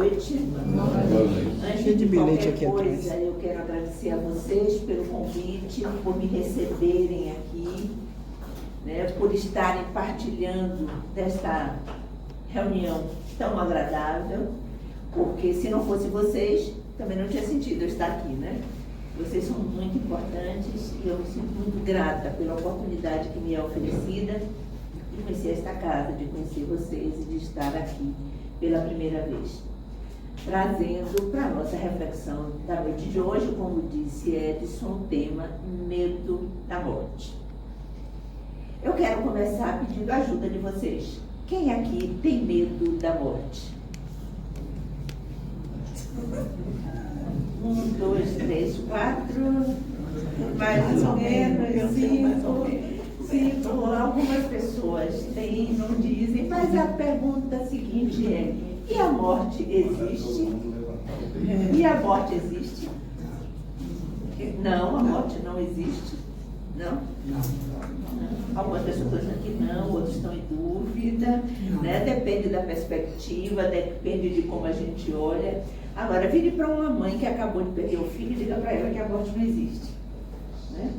noite. Antes de qualquer coisa, eu quero agradecer a vocês pelo convite, por me receberem aqui, né, por estarem partilhando desta reunião tão agradável, porque se não fosse vocês, também não tinha sentido eu estar aqui, né? Vocês são muito importantes e eu me sinto muito grata pela oportunidade que me é oferecida de conhecer esta casa, de conhecer vocês e de estar aqui pela primeira vez. Trazendo para a nossa reflexão da noite de hoje, como disse Edson, o tema medo da morte. Eu quero começar pedindo a ajuda de vocês. Quem aqui tem medo da morte? 1, 2, 3, 4, mais ou menos, 5. Algumas pessoas têm, não dizem, mas a pergunta seguinte é: e a morte existe? E a morte existe? Não, a morte não existe. Não? Algumas pessoas estão dizendo que não, outros estão em dúvida, né? Depende da perspectiva, depende de como a gente olha. Agora, vire para uma mãe que acabou de perder o filho e diga para ela que a morte não existe. Né?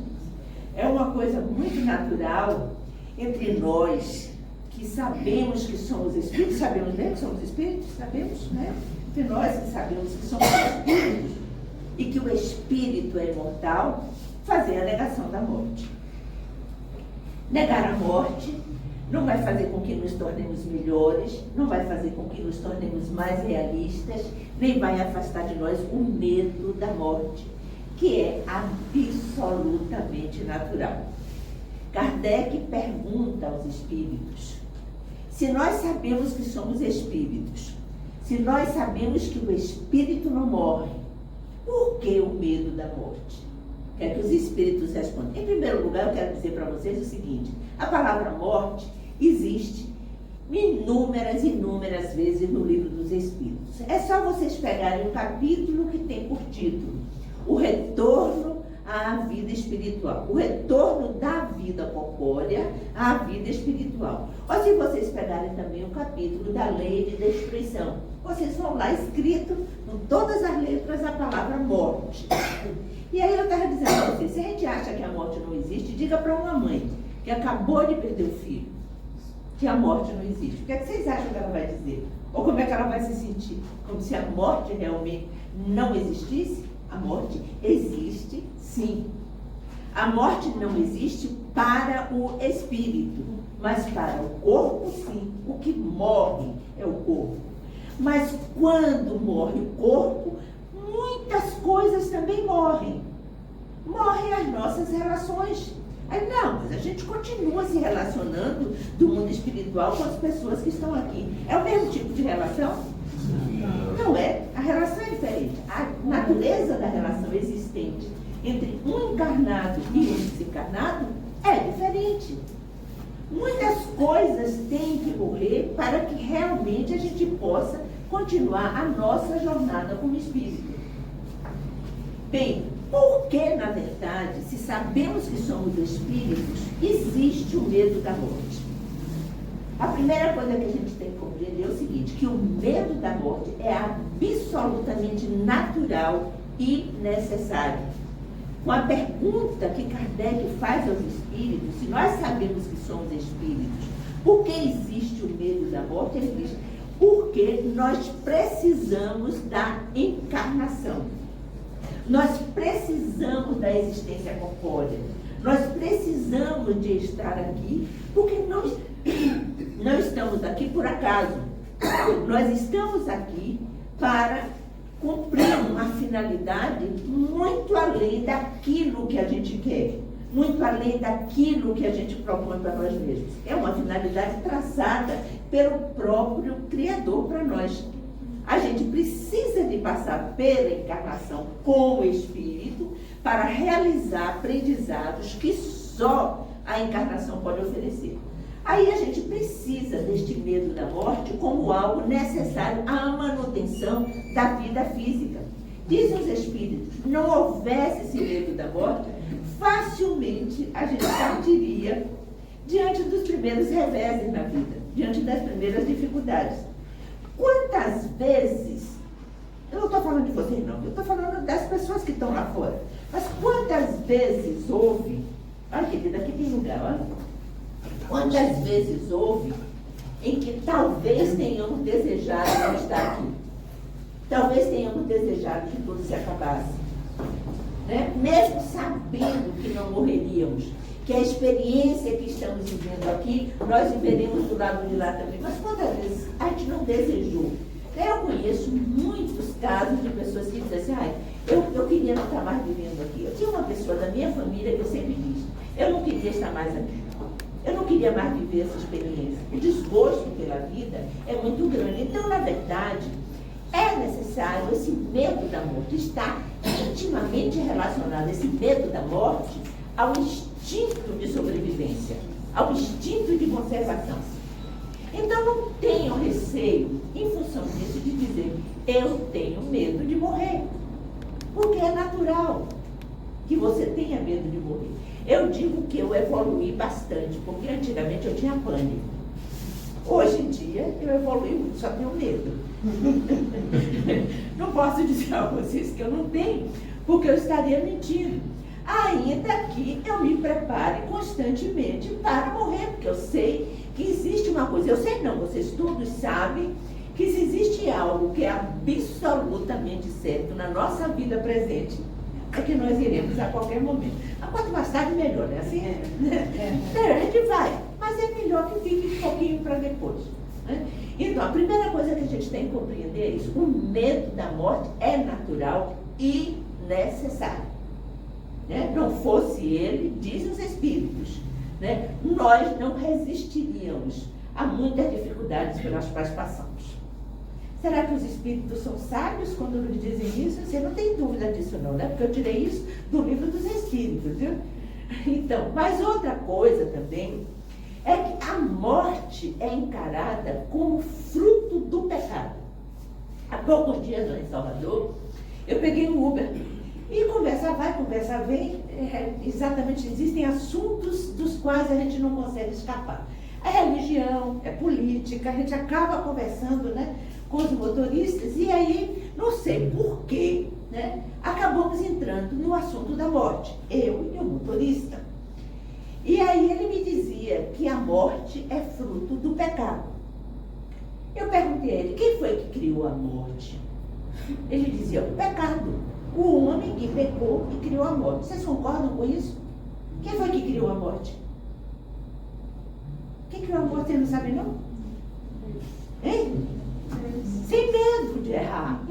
É uma coisa muito natural entre nós que sabemos que somos espíritos, sabemos bem que somos espíritos, sabemos, né? Entre nós que sabemos que somos espíritos e que o espírito é imortal, fazer a negação da morte. Negar a morte não vai fazer com que nos tornemos melhores, não vai fazer com que nos tornemos mais realistas, nem vai afastar de nós o medo da morte, que é absolutamente natural. Kardec pergunta aos espíritos: se nós sabemos que somos espíritos, se nós sabemos que o espírito não morre, por que o medo da morte? Quer que os espíritos respondam. Em primeiro lugar, eu quero dizer para vocês o seguinte: a palavra morte existe inúmeras vezes no livro dos Espíritos. É só vocês pegarem um capítulo que tem por título o retorno à vida espiritual, o retorno da vida corpórea à vida espiritual. Ou se vocês pegarem também o capítulo da lei de destruição, vocês vão lá escrito com todas as letras a palavra morte. E aí eu estava dizendo a vocês, se a gente acha que a morte não existe, diga para uma mãe que acabou de perder o filho que a morte não existe. O que é que vocês acham que ela vai dizer? Ou como é que ela vai se sentir? Como se a morte realmente não existisse? A morte existe, sim. A morte não existe para o espírito, mas para o corpo, sim. O que morre é o corpo. Mas quando morre o corpo, muitas coisas também morrem. Morrem as nossas relações. Aí não, mas a gente continua se relacionando do mundo espiritual com as pessoas que estão aqui. É o mesmo tipo de relação? Não é. A relação é diferente. A natureza da relação existente entre um encarnado e um desencarnado é diferente. Muitas coisas têm que morrer para que realmente a gente possa continuar a nossa jornada como espírito. Bem, por que, na verdade, se sabemos que somos espíritos, existe o medo da morte? A primeira coisa que a gente tem que compreender é o seguinte, que o medo da morte é absolutamente natural e necessário. Com a pergunta que Kardec faz aos espíritos, se nós sabemos que somos espíritos, por que existe o medo da morte? Ele diz, porque nós precisamos da encarnação. Nós precisamos da existência corpórea. Nós precisamos de estar aqui, porque não estamos aqui por acaso. Nós estamos aqui para cumprir uma finalidade muito além daquilo que a gente quer, muito além daquilo que a gente propõe para nós mesmos. É uma finalidade traçada pelo próprio Criador para nós. A gente precisa de passar pela encarnação como espírito para realizar aprendizados que só a encarnação pode oferecer. Aí a gente precisa deste medo da morte como algo necessário à manutenção da vida física. Dizem os espíritos, não houvesse esse medo da morte, facilmente a gente partiria diante dos primeiros reveses na vida, diante das primeiras dificuldades. Quantas vezes estou falando de vocês, não. Eu estou falando das pessoas que estão lá fora. Mas quantas vezes houve... Olha, querida, aqui tem lugar, olha. Quantas vezes houve em que talvez tenhamos desejado não estar aqui. Talvez tenhamos desejado que tudo se acabasse. Né? Mesmo sabendo que não morreríamos, que a experiência que estamos vivendo aqui, nós viveremos do lado de lá também. Mas quantas vezes a gente não desejou? Eu conheço muitos casos de pessoas que dizem assim, eu queria não estar mais vivendo aqui. Eu tinha uma pessoa da minha família que eu sempre disse, eu não queria estar mais aqui. Eu não queria mais viver essa experiência. O desgosto pela vida é muito grande. Então, na verdade, é necessário esse medo da morte. Está intimamente relacionado, esse medo da morte, ao instinto de sobrevivência, ao instinto de conservação. Então, não tenham receio, em função disso, de dizer, eu tenho medo de morrer. Porque é natural que você tenha medo de morrer. Eu digo que eu evoluí bastante, porque antigamente eu tinha pânico. Hoje em dia, eu evoluí muito, só tenho medo. Não posso dizer a vocês que eu não tenho, porque eu estaria mentindo. Ainda que eu me prepare constantemente para morrer, porque eu sei que existe uma coisa. Eu sei não, vocês todos sabem que se existe algo que é absolutamente certo na nossa vida presente, é que nós iremos a qualquer momento. A quanto mais tarde, melhor, né? Assim, a gente vai, mas é melhor que fique um pouquinho para depois. Né? Então, a primeira coisa que a gente tem que compreender é isso. O medo da morte é natural e necessário. Né? Não fosse ele, dizem os espíritos, né? Nós não resistiríamos a muitas dificuldades pelas quais passamos. Será que os espíritos são sábios quando nos dizem isso? Você não tem dúvida disso não, né? Porque eu tirei isso do livro dos espíritos, viu? Então, mas outra coisa também é que a morte é encarada como fruto do pecado. Há poucos dias lá em Salvador, eu peguei um Uber e conversa vai, conversa vem, exatamente existem assuntos dos quais a gente não consegue escapar. É religião, é política, a gente acaba conversando, né, com os motoristas e aí, não sei porquê, né, acabamos entrando no assunto da morte, eu e o motorista. E aí ele me dizia que a morte é fruto do pecado. Eu perguntei a ele, quem foi que criou a morte? Ele dizia, o pecado. O homem que pecou e criou a morte. Vocês concordam com isso? Quem foi que criou a morte? Quem criou a morte, você não sabe não? Hein? Sem medo de errar.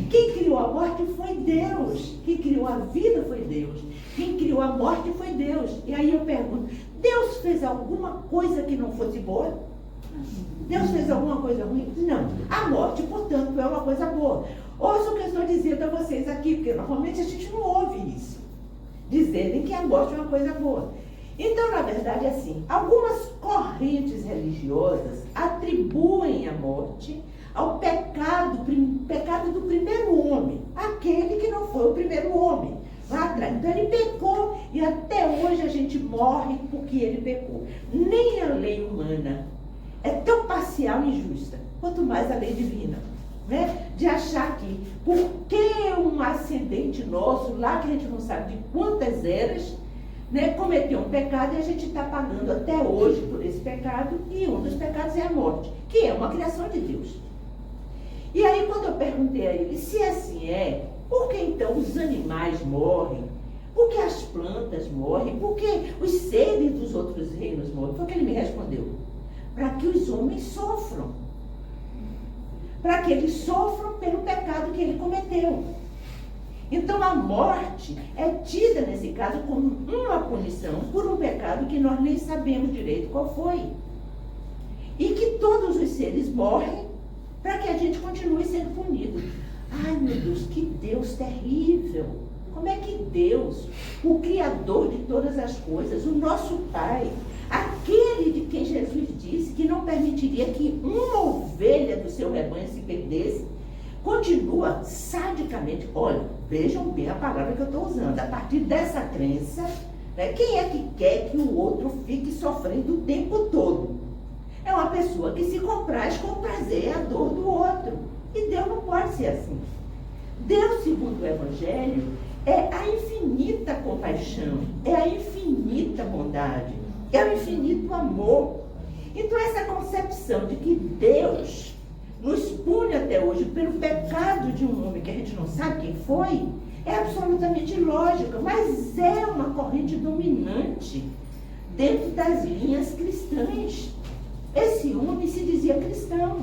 Quem criou a morte foi Deus. Quem criou a vida foi Deus. Quem criou a morte foi Deus. E aí eu pergunto, Deus fez alguma coisa que não fosse boa? Deus fez alguma coisa ruim? Não. A morte, portanto, é uma coisa boa. Ouça o que eu estou dizendo a vocês aqui, porque normalmente a gente não ouve isso. Dizerem que a morte é uma coisa boa. Então, na verdade, é assim, algumas correntes religiosas atribuem a morte ao pecado do primeiro homem, aquele que não foi o primeiro homem, lá atrás. Então, ele pecou e até hoje a gente morre porque ele pecou. Nem a lei humana é tão parcial e injusta, quanto mais a lei divina. Né? De achar que, porque um ascendente nosso, lá que a gente não sabe de quantas eras, né, cometeu um pecado e a gente está pagando até hoje por esse pecado, e um dos pecados é a morte, que é uma criação de Deus. E aí, quando eu perguntei a ele, se assim é, por que então os animais morrem? Por que as plantas morrem? Por que os seres dos outros reinos morrem? Foi o que ele me respondeu. Para que os homens sofram. Para que eles sofram pelo pecado que ele cometeu. Então a morte é tida nesse caso como uma punição por um pecado que nós nem sabemos direito qual foi. E que todos os seres morrem para que a gente continue sendo punido. Ai meu Deus, que Deus terrível! Como é que Deus, o Criador de todas as coisas, o nosso Pai, aquele de quem Jesus disse que não permitiria que uma ovelha do seu rebanho se perdesse, continua sadicamente, olha, vejam bem a palavra que eu estou usando, a partir dessa crença, né, quem é que quer que o outro fique sofrendo o tempo todo? É uma pessoa que se compraz com o prazer e a dor do outro. E Deus não pode ser assim. Deus, segundo o Evangelho, é a infinita compaixão, é a infinita bondade, é o infinito amor. Então, essa concepção de que Deus nos pune até hoje pelo pecado de um homem que a gente não sabe quem foi, é absolutamente lógica, mas é uma corrente dominante dentro das linhas cristãs. Esse homem se dizia cristão,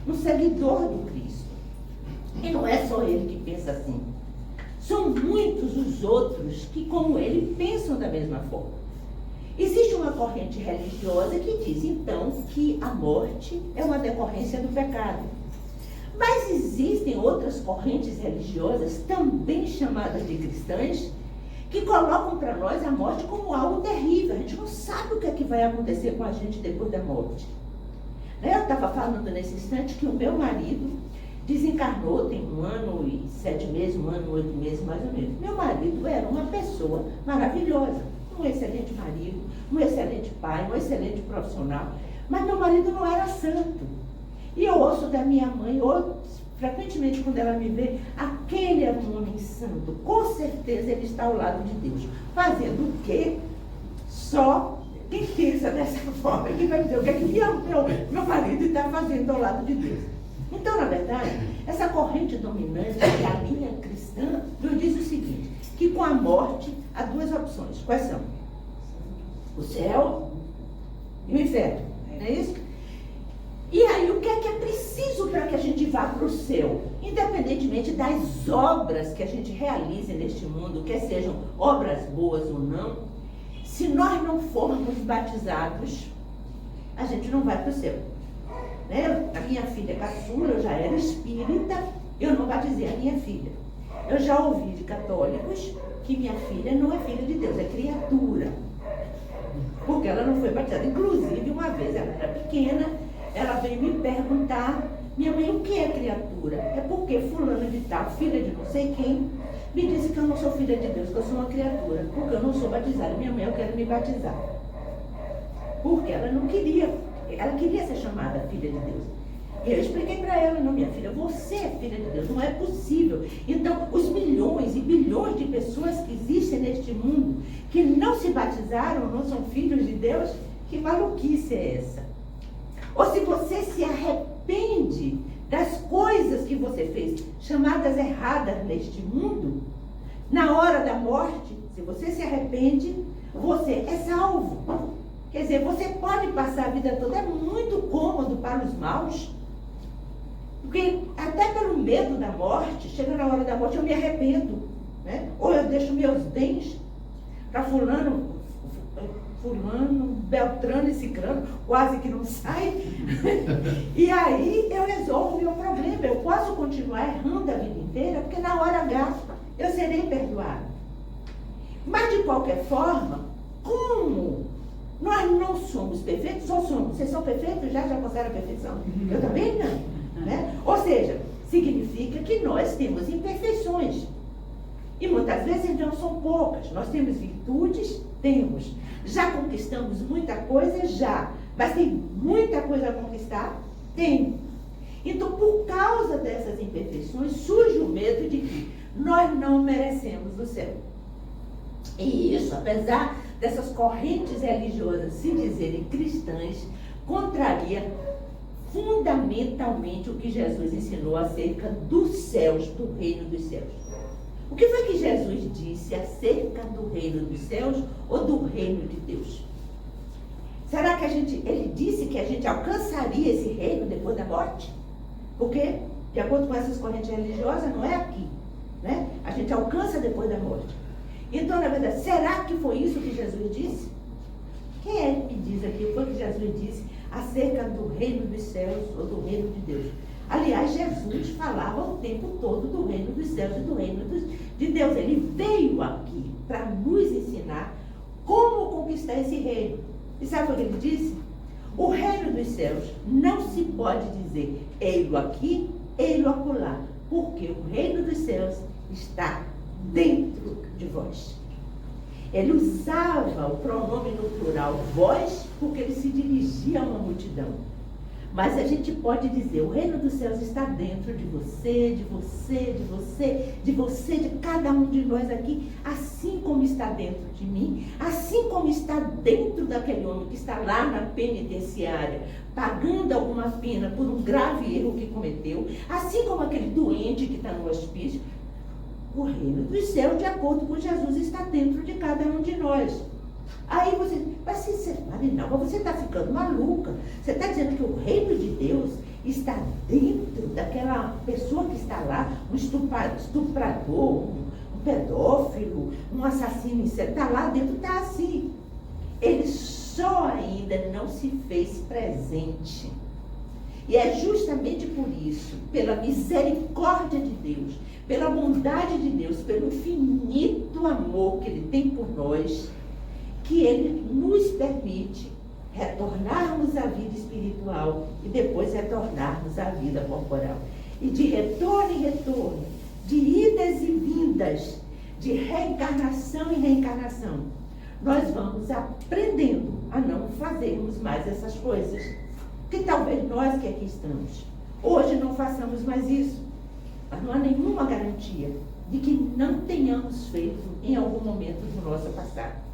um seguidor do Cristo. E não é só ele que pensa assim. São muitos os outros que, como ele, pensam da mesma forma. Existe uma corrente religiosa que diz, então, que a morte é uma decorrência do pecado. Mas existem outras correntes religiosas, também chamadas de cristãs, que colocam para nós a morte como algo terrível. A gente não sabe o que é que vai acontecer com a gente depois da morte. Eu estava falando nesse instante que o meu marido desencarnou tem 1 ano e 7 meses, 1 ano e 8 meses mais ou menos. Meu marido era uma pessoa maravilhosa, um excelente marido, um excelente pai, um excelente profissional, mas meu marido não era santo. E eu ouço da minha mãe, frequentemente quando ela me vê, aquele é um homem santo, com certeza ele está ao lado de Deus. Fazendo o quê? Só quem pensa dessa forma, que vai dizer o que é que meu marido está fazendo ao lado de Deus. Então, na verdade, essa corrente dominante da linha cristã nos diz o seguinte, que com a morte há 2 opções. Quais são? O céu e o inferno. Não é isso? E aí, o que é preciso para que a gente vá para o céu? Independentemente das obras que a gente realize neste mundo, quer sejam obras boas ou não, se nós não formos batizados, a gente não vai para o céu. Né? A minha filha caçula, eu já era espírita, eu não batizei a minha filha. Eu já ouvi de católicos que minha filha não é filha de Deus, é criatura. Porque ela não foi batizada. Inclusive, uma vez, ela era pequena, ela veio me perguntar, minha mãe, o que é criatura? É porque fulano de tal, filha de não sei quem, me disse que eu não sou filha de Deus, que eu sou uma criatura, porque eu não sou batizada. Minha mãe, eu quero me batizar. Porque ela não queria, ela queria ser chamada filha de Deus. E eu expliquei para ela, não, minha filha, você é filha de Deus, não é possível. Então, os milhões e bilhões de pessoas que existem neste mundo, que não se batizaram, não são filhos de Deus, que maluquice é essa? Ou se você se arrepende das coisas que você fez, chamadas erradas neste mundo, na hora da morte, se você se arrepende, você é salvo. Quer dizer, você pode passar a vida toda, é muito cômodo para os maus, porque até pelo medo da morte, chega na hora da morte, eu me arrependo, né? Ou eu deixo meus bens para fulano, Beltrano e Cicrano, quase que não sai. E aí eu resolvo o meu problema. Eu posso continuar errando a vida inteira, porque na hora H eu serei perdoado. Mas de qualquer forma, como nós não somos perfeitos, ou somos? Vocês são perfeitos? Já alcançaram a perfeição? Eu também não. Né? Ou seja, significa que nós temos imperfeições. E muitas vezes não são poucas. Nós temos virtudes? Temos. Já conquistamos muita coisa? Já. Mas tem muita coisa a conquistar? Tem. Então, por causa dessas imperfeições, surge o medo de que nós não merecemos o céu. E isso, apesar dessas correntes religiosas se dizerem cristãs, contraria fundamentalmente o que Jesus ensinou acerca dos céus, do reino dos céus. O que foi que Jesus disse acerca do reino dos céus ou do reino de Deus? Será que ele disse que a gente alcançaria esse reino depois da morte? Porque, de acordo com essas correntes religiosas, não é aqui, né? A gente alcança depois da morte. Então, na verdade, será que foi isso que Jesus disse? Quem é que me diz aqui o que Jesus disse acerca do reino dos céus ou do reino de Deus? Aliás, Jesus falava o tempo todo do reino dos céus e do reino de Deus. Ele veio aqui para nos ensinar como conquistar esse reino. E sabe o que ele disse? O reino dos céus não se pode dizer ei-lo aqui, ei-lo acolá, porque o reino dos céus está dentro de vós. Ele usava o pronome no plural vós, porque ele se dirigia a uma multidão. Mas a gente pode dizer, o reino dos céus está dentro de você, de você, de você, de você, de cada um de nós aqui, assim como está dentro de mim, assim como está dentro daquele homem que está lá na penitenciária, pagando alguma pena por um grave erro que cometeu, assim como aquele doente que está no hospício. O reino dos céus, de acordo com Jesus, está dentro de cada um de nós. Aí você, mas você está ficando maluca. Você está dizendo que o reino de Deus está dentro daquela pessoa que está lá, um estuprador, um pedófilo, um assassino, está lá dentro, está assim. Ele só ainda não se fez presente. E é justamente por isso, pela misericórdia de Deus, pela bondade de Deus, pelo infinito amor que Ele tem por nós, que Ele nos permite retornarmos à vida espiritual e depois retornarmos à vida corporal. E de retorno em retorno, de idas e vindas, de reencarnação em reencarnação, nós vamos aprendendo a não fazermos mais essas coisas. Que talvez nós que aqui estamos, hoje não façamos mais isso. Mas não há nenhuma garantia de que não tenhamos feito em algum momento do nosso passado.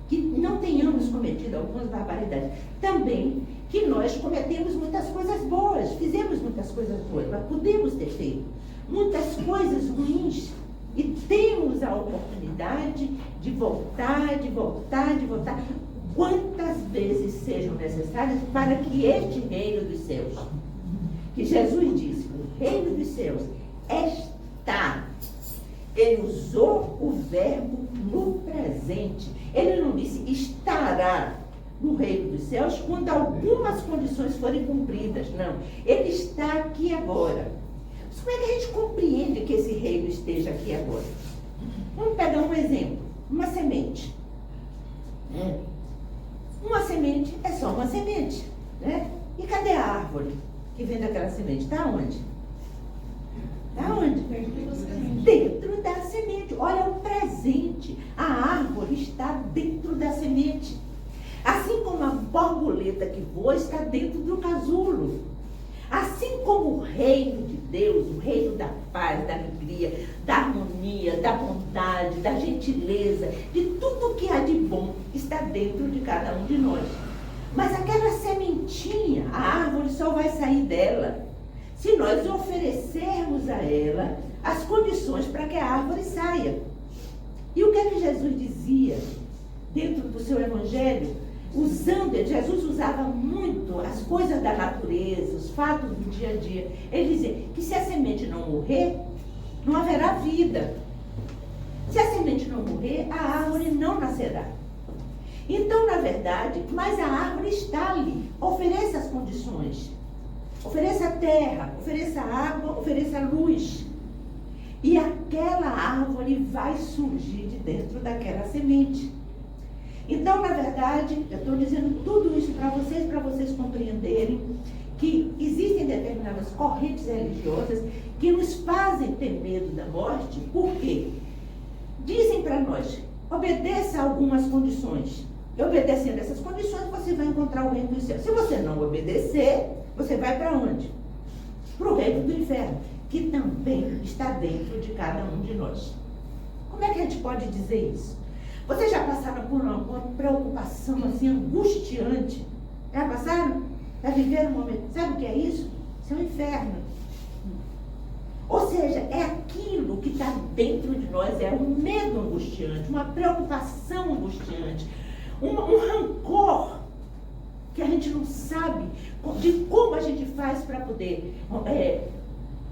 Que não tenhamos cometido algumas barbaridades. Também que nós cometemos muitas coisas boas, fizemos muitas coisas boas, mas podemos ter feito muitas coisas ruins. E temos a oportunidade de voltar, de voltar, de voltar, quantas vezes sejam necessárias para que este reino dos céus, que Jesus disse, o reino dos céus está. Ele usou o verbo no presente. Ele não disse estará no reino dos céus quando algumas condições forem cumpridas. Não. Ele está aqui agora. Mas como é que a gente compreende que esse reino esteja aqui agora? Vamos pegar um exemplo. Uma semente. Uma semente é só uma semente. Né? E cadê a árvore que vem daquela semente? Está onde? Está onde? Dentro da semente. Olha o presente. A árvore está dentro da semente. Assim como a borboleta que voa está dentro do casulo. Assim como o reino de Deus, o reino da paz, da alegria, da harmonia, da bondade, da gentileza, de tudo que há de bom está dentro de cada um de nós. Mas aquela sementinha, a árvore só vai sair dela se nós oferecermos a ela as condições para que a árvore saia. E o que é que Jesus dizia dentro do seu evangelho? Jesus usava muito as coisas da natureza, os fatos do dia a dia. Ele dizia que se a semente não morrer, não haverá vida. Se a semente não morrer, a árvore não nascerá. Então, na verdade, mas a árvore está ali. Ofereça as condições. Ofereça a terra, ofereça a água, ofereça a luz. E aquela árvore vai surgir de dentro daquela semente. Então, na verdade, eu estou dizendo tudo isso para vocês compreenderem que existem determinadas correntes religiosas que nos fazem ter medo da morte. Por quê? Dizem para nós, obedeça a algumas condições. E obedecendo essas condições, você vai encontrar o reino dos céus. Se você não obedecer, você vai para onde? Para o reino do inferno, que também está dentro de cada um de nós. Como é que a gente pode dizer isso? Vocês já passaram por uma preocupação assim angustiante? Já passaram? Já viveram um momento? Sabe o que é isso? Isso é um inferno. Ou seja, é aquilo que está dentro de nós, é um medo angustiante, uma preocupação angustiante, um rancor que a gente não sabe de como a gente faz para poder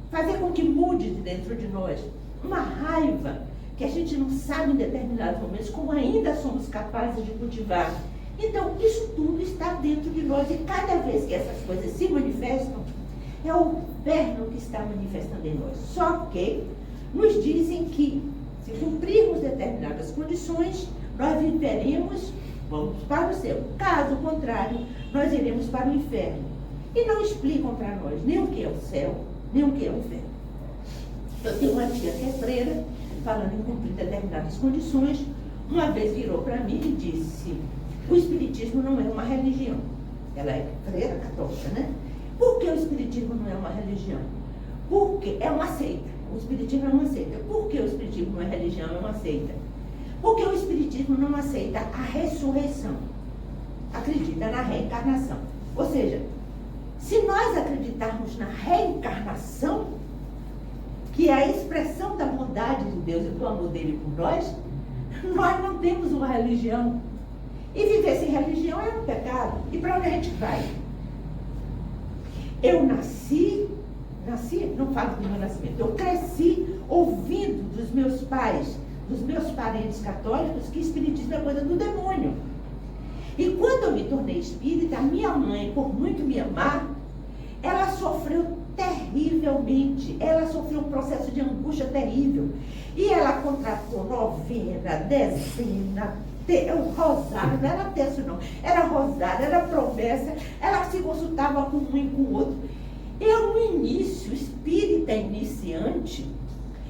fazer com que mude de dentro de nós. Uma raiva que a gente não sabe em determinados momentos como ainda somos capazes de cultivar. Então, isso tudo está dentro de nós e cada vez que essas coisas se manifestam, é o inferno que está manifestando em nós. Só que nos dizem que, se cumprirmos determinadas condições, nós viveremos, vamos para o céu. Caso contrário, nós iremos para o inferno. E não explicam para nós nem o que é o céu, nem o que é o inferno. Eu tenho uma tia que é freira, falando em cumprir determinadas condições, uma vez virou para mim e disse, o espiritismo não é uma religião. Ela é freira católica, né? Por que o Espiritismo não é uma religião? Porque é uma seita. O Espiritismo é uma seita. Por que o Espiritismo não é religião, é uma seita? Porque o Espiritismo não aceita a ressurreição. Acredita na reencarnação. Ou seja, se nós acreditarmos na reencarnação, que é a expressão da bondade de Deus e do amor dele por nós não temos uma religião. E viver sem religião é um pecado. E para onde a gente vai? Eu nasci, não falo do meu nascimento, eu cresci ouvindo dos meus pais, dos meus parentes católicos, que espiritismo é coisa do demônio. E quando eu me tornei espírita, a minha mãe, por muito me amar, ela sofreu terrivelmente, ela sofreu um processo de angústia terrível. E ela contratou novena, dezena, o rosário, não era terço não, era rosário, era promessa, ela se consultava com um e com o outro. Eu, no início, espírita iniciante,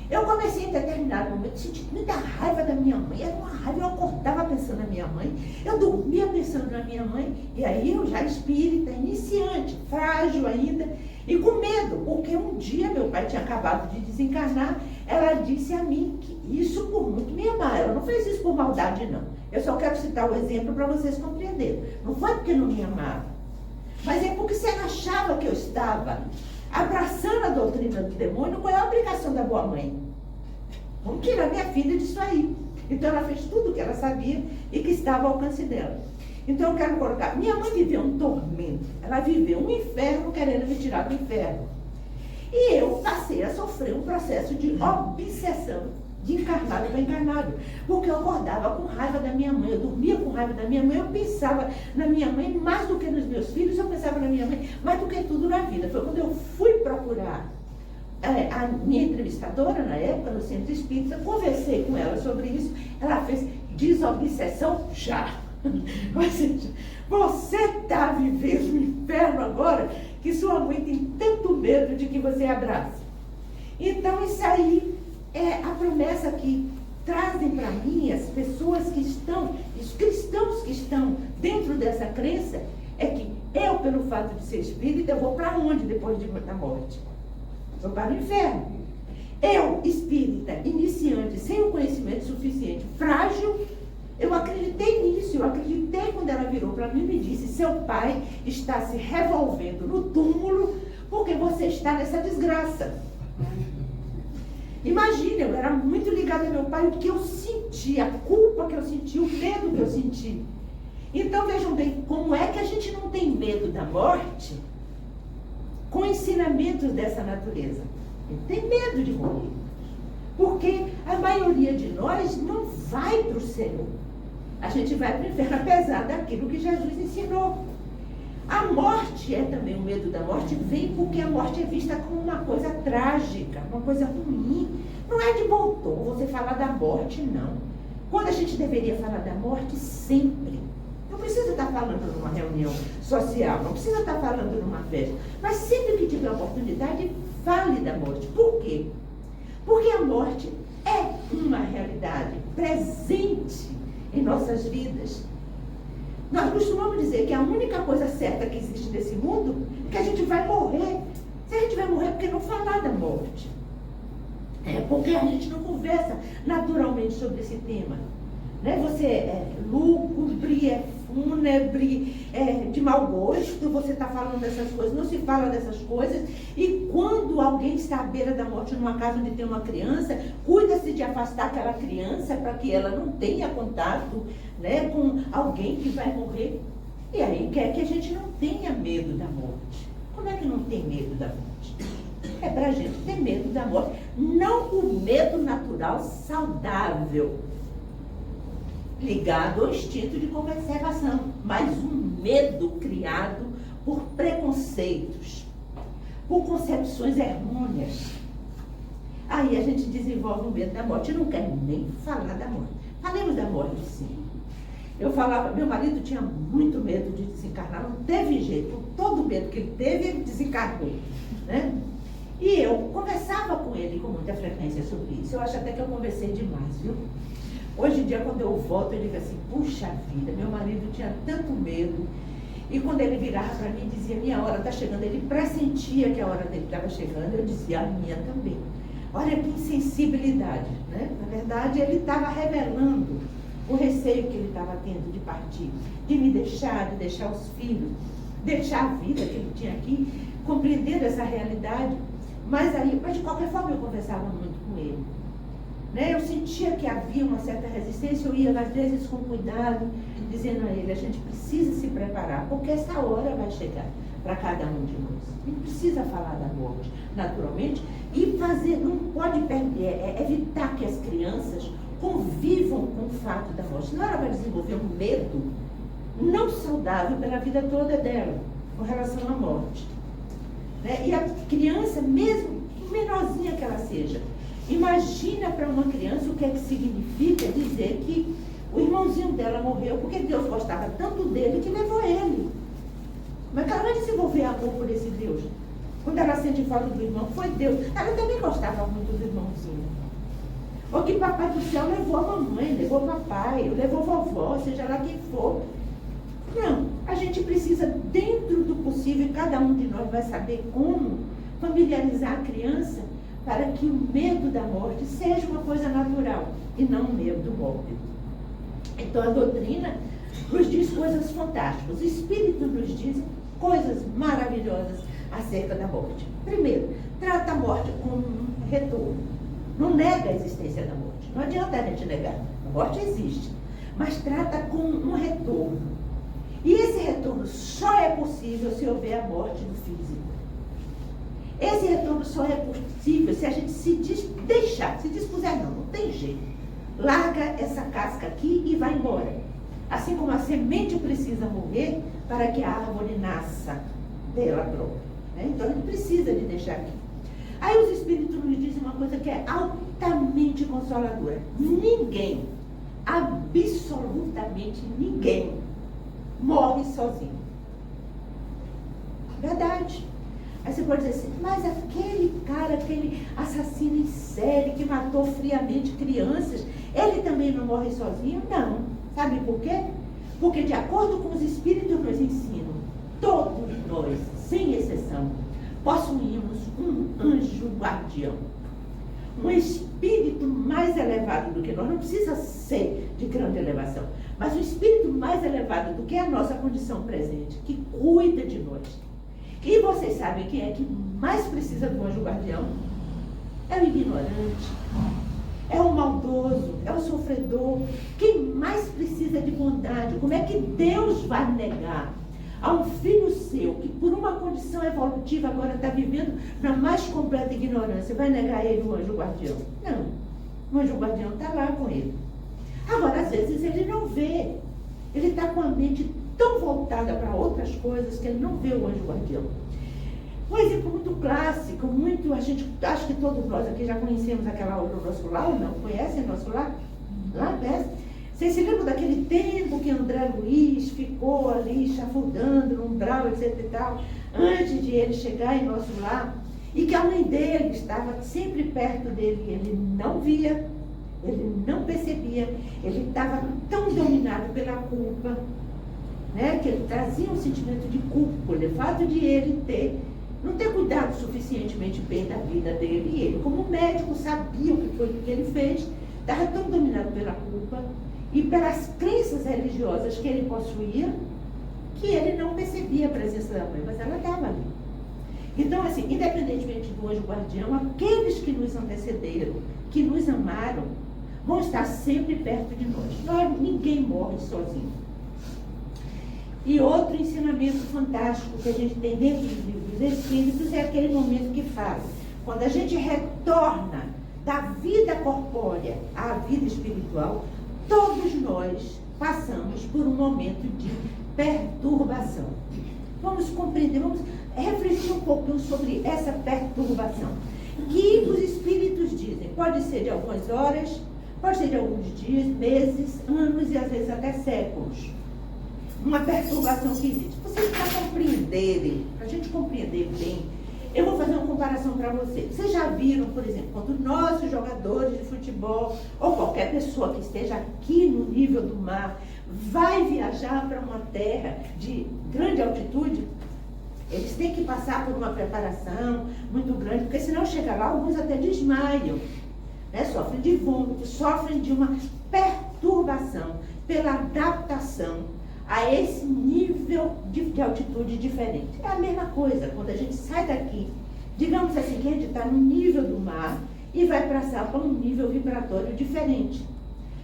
eu comecei em determinado momento a sentir muita raiva da minha mãe. Era uma raiva, eu acordava pensando na minha mãe, eu dormia pensando na minha mãe, e aí eu já espírita, iniciante, frágil ainda, e com medo, porque um dia meu pai tinha acabado de desencarnar, ela disse a mim que isso por muito me amar. Ela não fez isso por maldade, não. Eu só quero citar o exemplo para vocês compreenderem. Não foi porque não me amava, mas é porque se ela achava que eu estava abraçando a doutrina do demônio, qual é a obrigação da boa mãe? Vamos tirar minha filha disso aí. Então ela fez tudo o que ela sabia e que estava ao alcance dela. Então eu quero colocar, minha mãe viveu um tormento, ela viveu um inferno querendo me tirar do inferno. E eu passei a sofrer um processo de obsessão, de encarnado para encarnado, porque eu acordava com raiva da minha mãe, eu dormia com raiva da minha mãe, eu pensava na minha mãe mais do que nos meus filhos, eu pensava na minha mãe mais do que tudo na vida. Foi quando eu fui procurar a minha entrevistadora na época, no Centro Espírita, conversei com ela sobre isso, ela fez desobsessão já. Ou seja, você está vivendo o inferno agora, que sua mãe tem tanto medo de que você abrace. Então isso aí é a promessa que trazem para mim as pessoas que estão, os cristãos que estão dentro dessa crença, é que eu, pelo fato de ser espírita, eu vou para onde depois da morte? Vou para o inferno. Eu, espírita, iniciante, sem o conhecimento suficiente, frágil, eu acreditei nisso, eu acreditei quando ela virou para mim e me disse, seu pai está se revolvendo no túmulo porque você está nessa desgraça. Imagina, eu era muito ligada ao meu pai, o que eu senti, a culpa que eu senti, o medo que eu senti. Então vejam bem, como é que a gente não tem medo da morte com ensinamentos dessa natureza? A gente tem medo de morrer. Porque a maioria de nós não vai para o céu. A gente vai para o inferno, apesar daquilo que Jesus ensinou. A morte é também, o medo da morte vem porque a morte é vista como uma coisa trágica, uma coisa ruim. Não é de bom tom você falar da morte, não. Quando a gente deveria falar da morte, sempre. Não precisa estar falando numa reunião social, não precisa estar falando numa festa. Mas sempre que tiver oportunidade, fale da morte. Por quê? Porque a morte é uma realidade presente em nossas vidas. Nós costumamos dizer que a única coisa certa que existe nesse mundo é que a gente vai morrer. Se a gente vai morrer, é porque não falar da morte. É porque a gente não conversa naturalmente sobre esse tema. Né? Você é lúgubre, é fúnebre, é de mau gosto, você está falando dessas coisas, não se fala dessas coisas. E quando alguém está à beira da morte numa casa onde tem uma criança, cuida-se de afastar aquela criança para que ela não tenha contato, né, com alguém que vai morrer. E aí quer que a gente não tenha medo da morte. Como é que não tem medo da morte? É para a gente ter medo da morte. Não o medo natural saudável, ligado ao instinto de conservação, mas um medo criado por preconceitos, por concepções errôneas. Aí a gente desenvolve o medo da morte. Eu não quero nem falar da morte. Falemos da morte, sim. Eu falava, meu marido tinha muito medo de desencarnar, não teve jeito, por todo o medo que ele teve, ele desencarnou, né? E eu conversava com ele com muita frequência sobre isso. Eu acho até que eu conversei demais, viu? Hoje em dia, quando eu volto, eu digo assim, puxa vida, meu marido tinha tanto medo. E quando ele virava para mim e dizia, minha hora está chegando, ele pressentia que a hora dele estava chegando, eu dizia, a minha também. Olha que insensibilidade, né? Na verdade, ele estava revelando o receio que ele estava tendo de partir, de me deixar, de deixar os filhos, deixar a vida que ele tinha aqui, compreender essa realidade. Mas de qualquer forma eu conversava muito com ele. Né? Eu sentia que havia uma certa resistência, eu ia às vezes com cuidado, dizendo a ele, a gente precisa se preparar, porque essa hora vai chegar para cada um de nós. A gente precisa falar da morte, naturalmente, e não pode perder, evitar que as crianças convivam com o fato da morte. Senão ela vai desenvolver um medo não saudável pela vida toda dela, com relação à morte. Né? E a criança, mesmo menorzinha que ela seja, imagina para uma criança o que é que significa dizer que o irmãozinho dela morreu porque Deus gostava tanto dele que levou ele. Como é que ela vai desenvolver amor por esse Deus? Quando ela sente falta do irmão, foi Deus. Ela também gostava muito do irmãozinho. Ou que papai do céu levou a mamãe, levou o papai, levou a vovó, seja lá quem for. Não, a gente precisa, dentro do possível, cada um de nós vai saber como familiarizar a criança para que o medo da morte seja uma coisa natural e não um medo mórbido. Então a doutrina nos diz coisas fantásticas, os espíritos nos dizem coisas maravilhosas acerca da morte. Primeiro, trata a morte como um retorno. Não nega a existência da morte. Não adianta a gente negar. A morte existe. Mas trata como um retorno. E esse retorno só é possível se houver a morte do físico. Esse retorno só é possível se a gente se dispuser, não tem jeito. Larga essa casca aqui e vai embora. Assim como a semente precisa morrer para que a árvore nasça dela própria. Né? Então a gente precisa de deixar aqui. Aí os espíritos nos dizem uma coisa que é altamente consoladora. Ninguém, absolutamente ninguém, morre sozinho. Verdade. Aí você pode dizer assim, mas aquele cara, aquele assassino em série que matou friamente crianças, ele também não morre sozinho? Não. Sabe por quê? Porque de acordo com os espíritos nos ensinam, todos nós, sem exceção, possuímos um anjo guardião. Um espírito mais elevado do que nós, não precisa ser de grande elevação, mas um espírito mais elevado do que a nossa condição presente, que cuida de nós. E vocês sabem quem é que mais precisa do anjo guardião? É o ignorante, é o maldoso, é o sofredor. Quem mais precisa de bondade? Como é que Deus vai negar a um filho seu que por uma condição evolutiva agora está vivendo na mais completa ignorância? Vai negar a ele o anjo guardião? Não. O anjo guardião está lá com ele. Agora, às vezes ele não vê. Ele está com a mente tão voltada para outras coisas que ele não vê o anjo guardião. Um exemplo muito clássico, a gente, acho que todos nós aqui já conhecemos aquela obra do Nosso Lar, ou não? Conhecem Nosso Lar? Lá perto. Vocês se lembram daquele tempo que André Luiz ficou ali chafurdando no umbral, etc e tal, antes de ele chegar em Nosso Lar, e que a mãe dele estava sempre perto dele, ele não via, ele não percebia, ele estava tão dominado pela culpa, né, que ele trazia um sentimento de culpa, o fato de ele não ter cuidado suficientemente bem da vida dele, e ele, como médico, sabia o que foi que ele fez, estava tão dominado pela culpa e pelas crenças religiosas que ele possuía, que ele não percebia a presença da mãe, mas ela estava ali. Então, assim, independentemente do anjo guardião, aqueles que nos antecederam, que nos amaram, vão estar sempre perto de nós. Ninguém morre sozinho. E outro ensinamento fantástico que a gente tem dentro dos livros dos Espíritos é aquele momento que fala, quando a gente retorna da vida corpórea à vida espiritual, todos nós passamos por um momento de perturbação. Vamos compreender, vamos refletir um pouquinho sobre essa perturbação. Que os Espíritos dizem, pode ser de algumas horas, pode ser de alguns dias, meses, anos e às vezes até séculos. Uma perturbação que existe. Vocês para compreenderem, para a gente compreender bem Eu vou fazer uma comparação para vocês. Vocês já viram, por exemplo, quando nossos jogadores de futebol, ou qualquer pessoa que esteja aqui no nível do mar, vai viajar para uma terra de grande altitude, eles têm que passar por uma preparação muito grande, porque senão chega lá, alguns até desmaiam, né? Sofrem de vômito, sofrem de uma perturbação pela adaptação a esse nível de altitude diferente. É a mesma coisa, quando a gente sai daqui, digamos assim, que a gente está no nível do mar e vai passar para um nível vibratório diferente.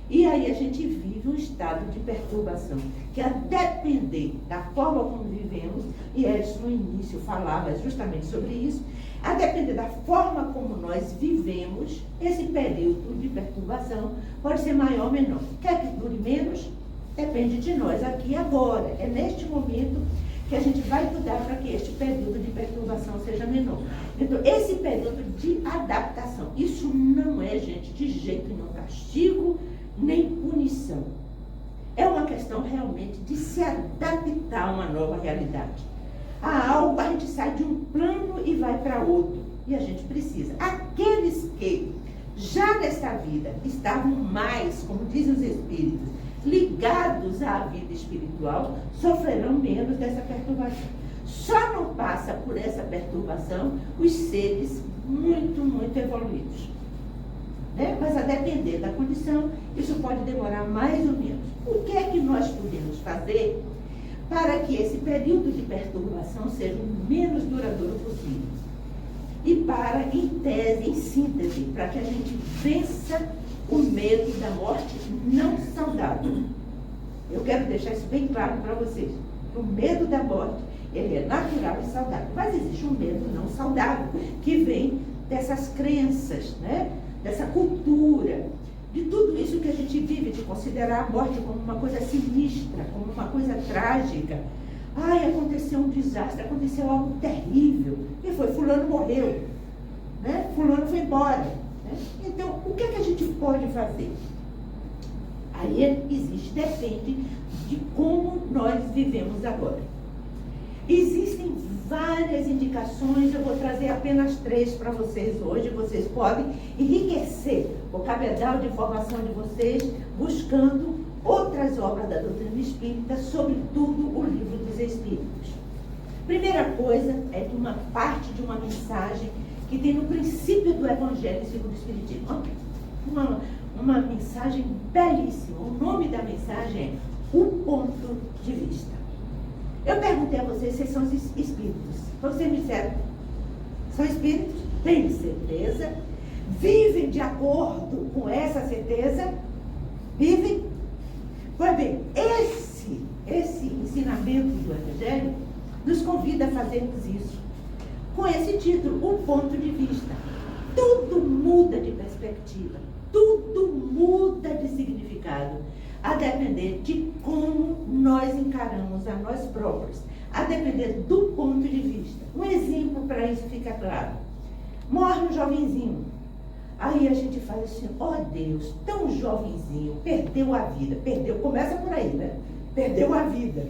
E aí a gente vive um estado de perturbação, que a depender da forma como vivemos, e Edson no início falava justamente sobre isso, a depender da forma como nós vivemos, esse período de perturbação pode ser maior ou menor. Quer que dure menos? Depende de nós aqui e agora. É neste momento que a gente vai cuidar para que este período de perturbação seja menor. Então, esse período de adaptação, isso não é, gente, de jeito nenhum castigo, nem punição. É uma questão realmente de se adaptar a uma nova realidade. A algo, a gente sai de um plano e vai para outro. E a gente precisa. Aqueles que já nesta vida estavam mais, como dizem os espíritos, ligados à vida espiritual, sofrerão menos dessa perturbação. Só não passa por essa perturbação os seres muito, muito evoluídos. Né? Mas a depender da condição, isso pode demorar mais ou menos. O que é que nós podemos fazer para que esse período de perturbação seja o menos duradouro possível? E para, em tese, em síntese, para que a gente vença o medo da morte não saudável. Eu quero deixar isso bem claro para vocês. O medo da morte, ele é natural e saudável. Mas existe um medo não saudável, que vem dessas crenças, né? Dessa cultura, de tudo isso que a gente vive, de considerar a morte como uma coisa sinistra, como uma coisa trágica. Ai, aconteceu um desastre, aconteceu algo terrível. E foi, fulano morreu, né? Fulano foi embora. Né? Então, o que é que a gente pode fazer? Aí existe, depende de como nós vivemos agora. Existem várias indicações, eu vou trazer apenas 3 para vocês hoje. Vocês podem enriquecer o cabedal de informação de vocês, buscando outras obras da doutrina espírita, sobretudo o Livro dos Espíritos. Primeira coisa é de uma parte de uma mensagem que tem no princípio do Evangelho segundo o Espiritismo. Uma mensagem belíssima. O nome da mensagem é O Ponto de Vista. Eu perguntei a vocês se são espíritos. Vocês me disseram, são espíritos? Tem certeza? Vivem de acordo com essa certeza? Vivem? Pois bem, esse ensinamento do Evangelho nos convida a fazermos isso. Com esse título, O Ponto de Vista. Tudo muda de perspectiva. Tudo muda de significado. A depender de como nós encaramos a nós próprios, a depender do ponto de vista. Um exemplo para isso fica claro. Morre um jovenzinho. Aí a gente fala assim, ó Deus, tão jovenzinho, perdeu a vida. Perdeu, começa por aí, né? Perdeu a vida.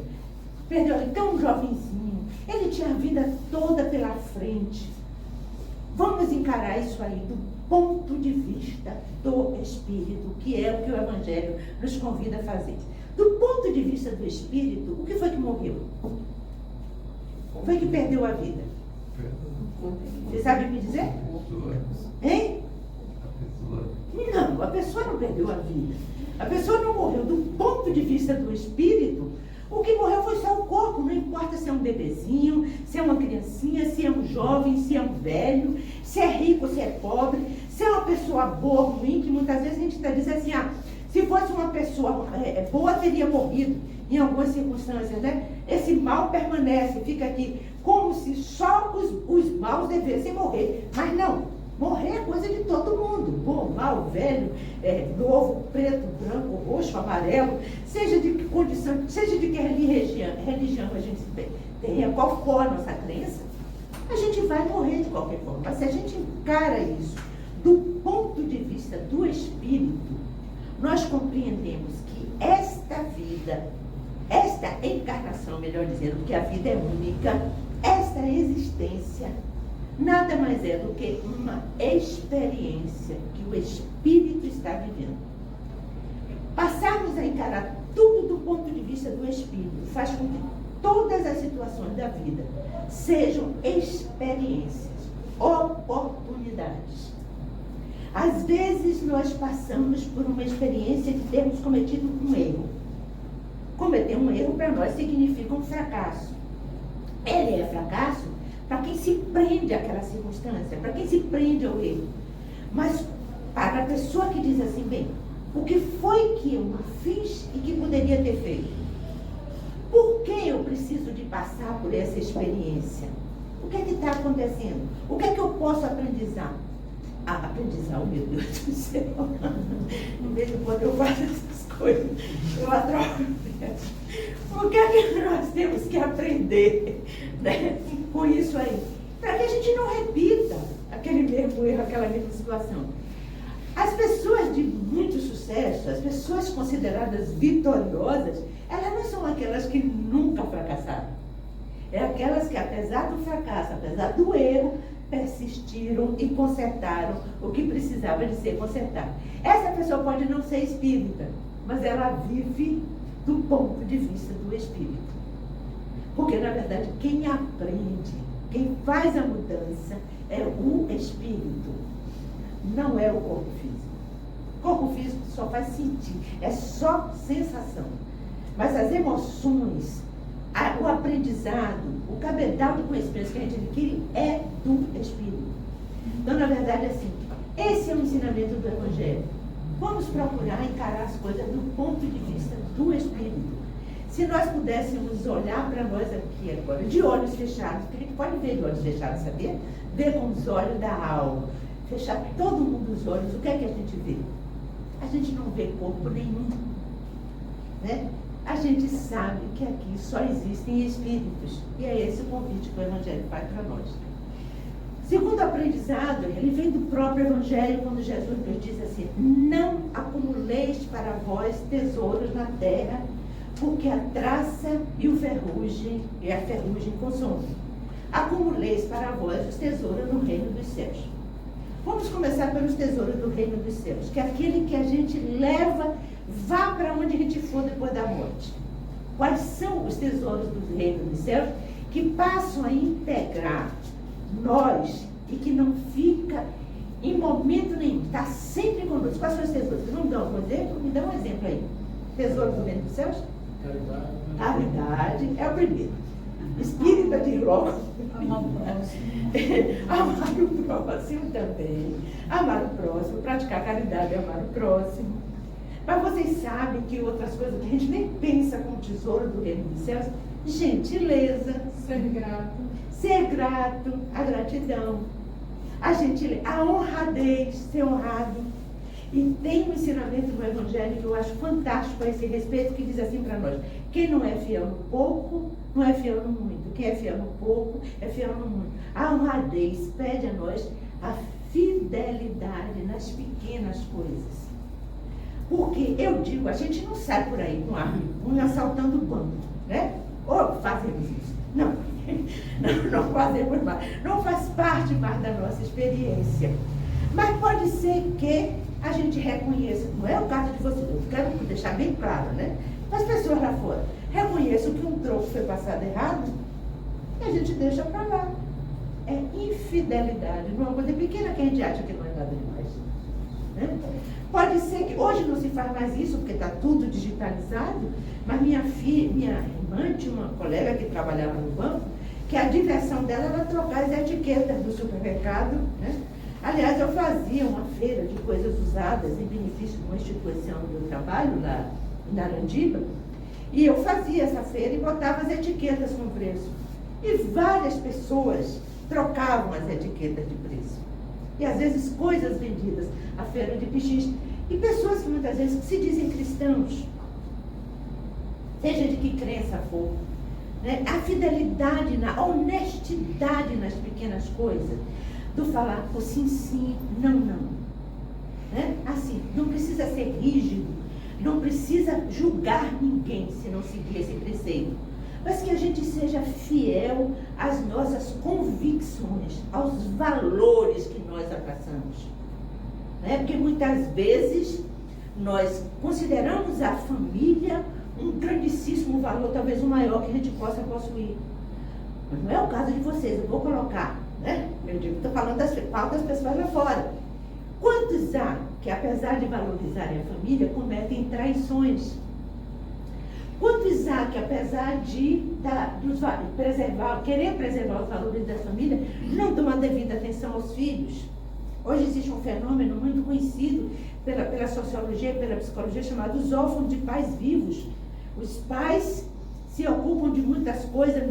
Perdeu, tão jovenzinho. Ele tinha a vida toda pela frente. Vamos encarar isso aí do ponto de vista do Espírito, que é o que o Evangelho nos convida a fazer. Do ponto de vista do Espírito, o que foi que morreu? O que foi que perdeu a vida? Você sabe me dizer? Hein? Não, a pessoa não perdeu a vida. A pessoa não morreu. Do ponto de vista do Espírito, o que morreu foi só o corpo. Não importa se é um bebezinho, se é uma criancinha, se é um jovem, se é um velho, se é rico, se é pobre, se é uma pessoa boa ou ruim, que muitas vezes a gente está dizendo assim, se fosse uma pessoa boa, teria morrido em algumas circunstâncias, né? Esse mal permanece, fica aqui, como se só os maus devessem morrer. Mas não, morrer é coisa de todo mundo, bom, mal, velho, novo, preto, branco, roxo, amarelo, seja de que condição, seja de que religião a gente tenha, qual for a nossa crença, a gente vai morrer de qualquer forma. Mas se a gente encara isso do ponto de vista do Espírito, nós compreendemos que esta vida, esta encarnação, melhor dizendo, porque a vida é única, esta existência nada mais é do que uma experiência que o Espírito está vivendo. Passarmos a encarar tudo do ponto de vista do Espírito faz com que todas as situações da vida sejam experiências, oportunidades. Às vezes nós passamos por uma experiência de termos cometido um erro. Cometer um erro para nós significa um fracasso. Ele é fracasso para quem se prende àquela circunstância, para quem se prende ao erro. Mas para a pessoa que diz assim, bem, o que foi que eu fiz e que poderia ter feito? Por que eu preciso de passar por essa experiência? O que é que está acontecendo? O que é que eu posso aprendizar? Aprendizar, oh meu Deus do céu. Em vez de quando eu faço essas coisas, eu atropeço. O que é que nós temos que aprender, né, com isso aí? Para que a gente não repita aquele mesmo erro, aquela mesma situação. As pessoas de muito sucesso, as pessoas consideradas vitoriosas, elas não são aquelas que nunca fracassaram. É aquelas que, apesar do fracasso, apesar do erro, persistiram e consertaram o que precisava de ser consertado. Essa pessoa pode não ser espírita, mas ela vive do ponto de vista do Espírito. Porque, na verdade, quem aprende, quem faz a mudança é o Espírito, não é o corpo físico. O corpo físico só faz sentir, é só sensação. Mas as emoções, o aprendizado, o cabedal de conhecimentos que a gente adquire é do Espírito. Então, na verdade, assim, esse é o ensinamento do Evangelho. Vamos procurar encarar as coisas do ponto de vista do Espírito. Se nós pudéssemos olhar para nós aqui agora, de olhos fechados, porque a gente pode ver de olhos fechados, sabia? Ver com os olhos da alma. Fechar todo mundo os olhos, o que é que a gente vê? A gente não vê corpo nenhum, né? A gente sabe que aqui só existem espíritos. E é esse o convite que o Evangelho faz para nós. Segundo aprendizado, ele vem do próprio Evangelho, quando Jesus nos diz assim: não acumuleis para vós tesouros na terra, porque a traça e a ferrugem consomem. Acumuleis para vós os tesouros no reino dos céus. Vamos começar pelos tesouros do reino dos céus, que é aquele que a gente leva, vá para onde a gente for depois da morte. Quais são os tesouros do reino dos céus que passam a integrar nós e que não fica em momento nenhum, está sempre conosco? Quais são os tesouros? Vocês vão dar um exemplo? Me dá um exemplo aí. Tesouro do reino dos céus? Caridade é o primeiro. Espírita de logo. Amar o próximo. Amar o próximo também. Amar o próximo. Praticar caridade é amar o próximo. Mas vocês sabem que outras coisas que a gente nem pensa como tesouro do reino dos céus: gentileza. Ser grato. Ser grato. A gratidão. A gentileza. A honradez. Ser honrado. E tem um ensinamento do Evangelho que eu acho fantástico a esse respeito, que diz assim para nós: quem não é fiel no pouco, não é fiel no muito. Quem é fiel no pouco, é fiel no muito. A honradez pede a nós a fidelidade nas pequenas coisas. Porque eu digo, a gente não sai por aí com arma, assaltando o banco, né? Ou fazemos isso. Não, não fazemos mais. Não faz parte mais da nossa experiência. Mas pode ser que a gente reconheça, não é o caso de vocês, eu quero deixar bem claro, né? As pessoas lá fora reconheçam que um troco foi passado errado e a gente deixa para lá. É infidelidade, não é uma coisa pequena que a gente acha que não é nada demais. Né? Pode ser que hoje não se faz mais isso, porque está tudo digitalizado, mas minha irmã tinha uma colega que trabalhava no banco, que a diversão dela era trocar as etiquetas do supermercado, né? Aliás, eu fazia uma feira de coisas usadas em benefício de uma instituição onde eu trabalho, lá em Narandiba, e eu fazia essa feira e botava as etiquetas com preço. E várias pessoas trocavam as etiquetas de preço. E às vezes coisas vendidas, a feira de Pichis. E pessoas que muitas vezes se dizem cristãos, seja de que crença for, né? A fidelidade, a honestidade nas pequenas coisas, do falar o sim, sim, não, não. Né? Assim, não precisa ser rígido, não precisa julgar ninguém se não seguir esse preceito. mas que a gente seja fiel às nossas convicções, aos valores que nós abraçamos. Né? Porque muitas vezes nós consideramos a família um grandíssimo valor, talvez o maior que a gente possa possuir. Mas não é o caso de vocês, eu vou colocar, né? Eu digo, estou falando das pessoas lá fora. Quantos há que, apesar de valorizarem a família, cometem traições? Quantos há que, apesar de querer preservar os valores da família, não dão a devida atenção aos filhos? Hoje existe um fenômeno muito conhecido pela sociologia e pela psicologia chamado os órfãos de pais vivos. Os pais se ocupam de muitas coisas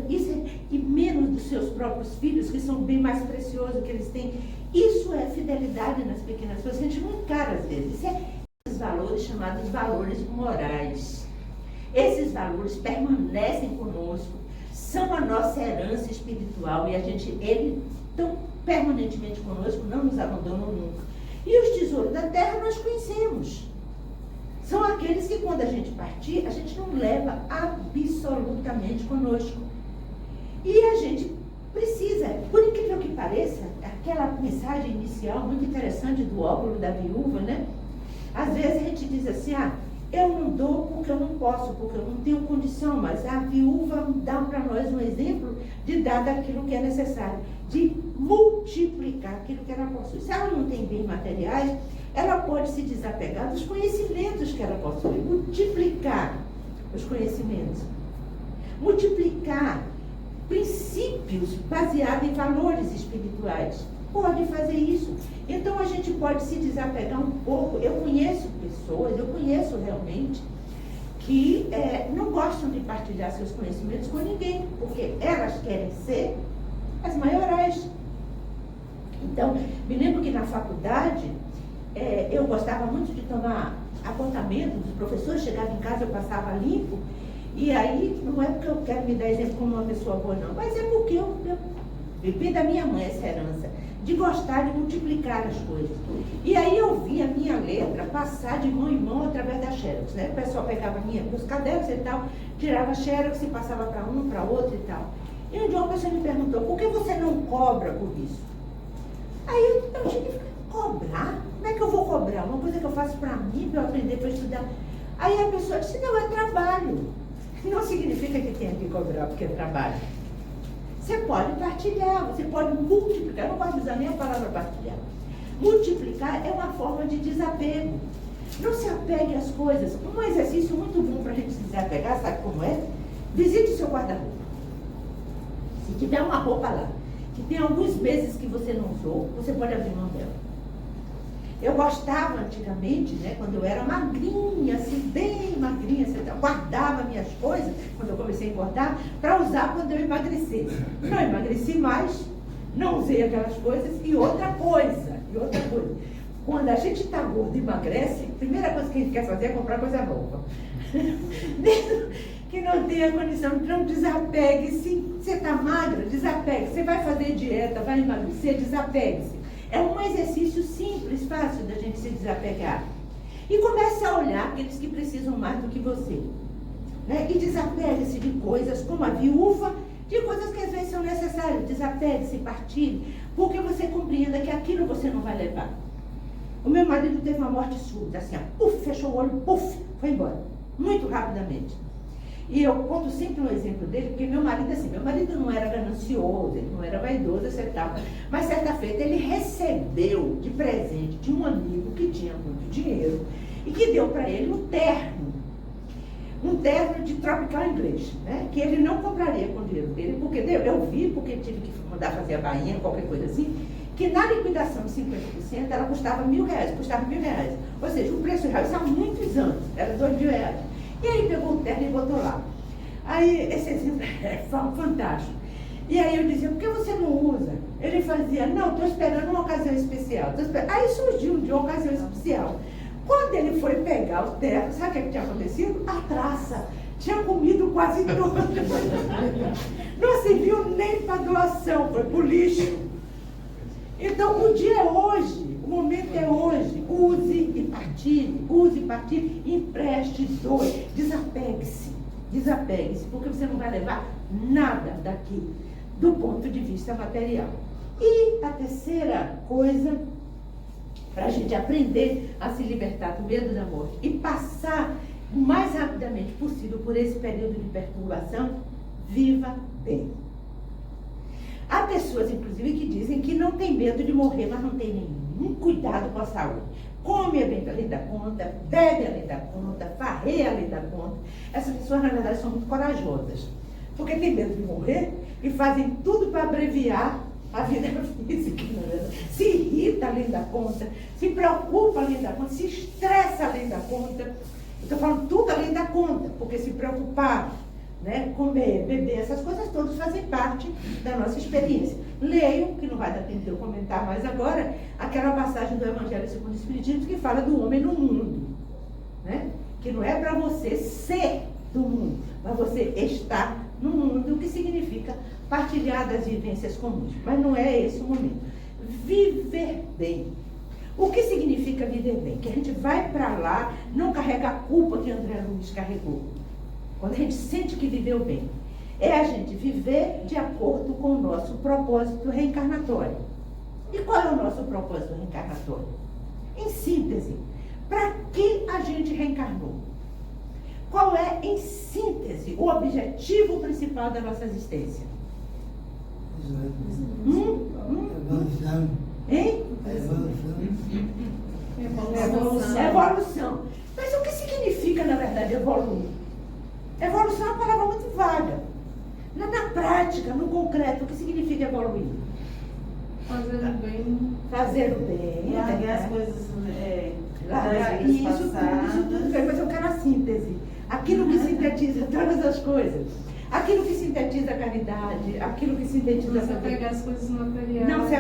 e menos dos seus próprios filhos, que são bem mais preciosos que eles têm. Isso é fidelidade nas pequenas coisas, que a gente não encara às vezes. Isso é esses valores chamados valores morais. Esses valores permanecem conosco, são a nossa herança espiritual e eles estão permanentemente conosco, não nos abandonam nunca. E os tesouros da terra nós conhecemos. São aqueles que quando a gente partir, a gente não leva absolutamente conosco. E a gente precisa, por incrível que pareça, aquela mensagem inicial muito interessante do óculo da viúva, né? Às vezes a gente diz assim, eu não dou porque eu não posso, porque eu não tenho condição, mas a viúva dá para nós um exemplo de dar daquilo que é necessário, de multiplicar aquilo que ela possui. Se ela não tem bens materiais, ela pode se desapegar dos conhecimentos que ela possui, multiplicar os conhecimentos, multiplicar princípios baseados em valores espirituais. Pode fazer isso. Então a gente pode se desapegar um pouco. Eu conheço pessoas, eu conheço realmente, que não gostam de partilhar seus conhecimentos com ninguém, porque elas querem ser as maiorais. Então, me lembro que na faculdade, eu gostava muito de tomar apontamento dos professores, chegava em casa, eu passava limpo, e aí, não é porque eu quero me dar exemplo como uma pessoa boa, não, mas é porque eu bebi da minha mãe essa herança, de gostar de multiplicar as coisas. E aí eu vi a minha letra passar de mão em mão através da xerox, né? O pessoal pegava meus cadernos e tal, tirava xerox e passava para um, para outro e tal. E um dia uma pessoa me perguntou, por que você não cobra por isso? Aí eu cheguei e falei, cobrar? Como é que eu vou cobrar? Uma coisa que eu faço para mim, para eu aprender, para estudar. Aí a pessoa disse, não, é trabalho. Não significa que tenha que cobrar porque é trabalho. Você pode partilhar, você pode multiplicar. Eu não gosto de usar nem a palavra partilhar. Multiplicar é uma forma de desapego. Não se apegue às coisas. Um exercício muito bom para a gente se desapegar, sabe como é? Visite o seu guarda-roupa. Se tiver uma roupa lá, que tem alguns meses que você não usou, você pode abrir mão dela. Eu gostava antigamente, né, quando eu era magrinha, assim, bem magrinha, assim, eu guardava minhas coisas, quando eu comecei a engordar, para usar quando eu emagrecesse. Não emagreci mais, não usei aquelas coisas, e outra coisa, quando a gente está gordo e emagrece, a primeira coisa que a gente quer fazer é comprar coisa nova. Que não tenha condição, então desapegue. Se você está magra, desapegue. Você vai fazer dieta, vai emagrecer, desapegue-se. É um exercício simples, fácil da gente se desapegar. E comece a olhar aqueles que precisam mais do que você. Né? E desapegue-se de coisas como a viúva, de coisas que às vezes são necessárias. Desapegue-se, partilhe, porque você compreenda que aquilo você não vai levar. O meu marido teve uma morte súbita, assim, puf, fechou o olho, puf, foi embora. Muito rapidamente. E eu conto sempre um exemplo dele, porque meu marido não era ganancioso, ele não era vaidoso, etc. Mas certa feita ele recebeu de presente de um amigo que tinha muito dinheiro e que deu para ele um terno de tropical inglês, né? Que ele não compraria com o dinheiro dele, porque eu vi, porque tive que mandar fazer a bainha, qualquer coisa assim, que na liquidação de 50% ela custava R$1.000, Ou seja, o preço real, isso há muitos anos, era R$2.000. E aí pegou o terno e botou lá. Aí esse exemplo é fantástico. E aí eu dizia, por que você não usa? Ele fazia, não, estou esperando uma ocasião especial. Aí surgiu um dia uma ocasião especial. Quando ele foi pegar o terno, sabe o que tinha acontecido? A traça tinha comido quase tudo. Não serviu nem para doação, foi para o lixo. Então o dia é hoje. O momento é hoje. Use e partilhe, empreste, doe, desapegue-se. Desapegue-se, porque você não vai levar nada daqui do ponto de vista material. E a terceira coisa, para a gente aprender a se libertar do medo da morte e passar o mais rapidamente possível por esse período de perturbação, viva bem. Há pessoas, inclusive, que dizem que não tem medo de morrer, mas não tem nenhum cuidado com a saúde. Come além da conta, bebe além da conta, farreia além da conta. Essas pessoas, na verdade, são muito corajosas, porque têm medo de morrer e fazem tudo para abreviar a vida física. Se irrita além da conta, se preocupa além da conta, se estressa além da conta. Estou falando tudo além da conta, porque se preocupar, né, comer, beber, essas coisas todas fazem parte da nossa experiência. Leio, que não vai dar tempo de eu comentar mais agora, aquela passagem do Evangelho segundo o Espiritismo que fala do homem no mundo, né? Que não é para você ser do mundo, mas você estar no mundo, o que significa partilhar das vivências comuns. Mas não é esse o momento. Viver bem. O que significa viver bem? Que a gente vai para lá, não carrega a culpa que André Luiz carregou. Quando a gente sente que viveu bem, é a gente viver de acordo com o nosso propósito reencarnatório. E qual é o nosso propósito reencarnatório? Em síntese, para que a gente reencarnou? Qual é, em síntese, o objetivo principal da nossa existência? Evolução. Hein? Evolução. Mas o que significa, na verdade, evoluir? Evolução é uma palavra muito vaga. Na prática, no concreto, o que significa evoluir? Fazer o bem. Fazer o bem. Largar as coisas. Largar isso tudo bem, mas eu quero a síntese. Aquilo que sintetiza todas as coisas. Aquilo que sintetiza a caridade, aquilo que sintetiza Não se apegar às coisas materiais. Não se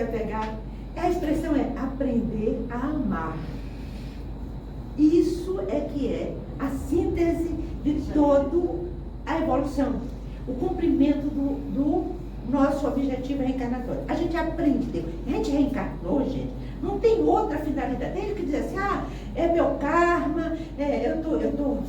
apegar. A expressão é aprender a amar. Isso é que é a síntese de toda a evolução. O cumprimento do nosso objetivo reencarnatório. A gente aprendeu. A gente reencarnou, gente. Não tem outra finalidade. Tem que dizer assim, é meu karma, eu estou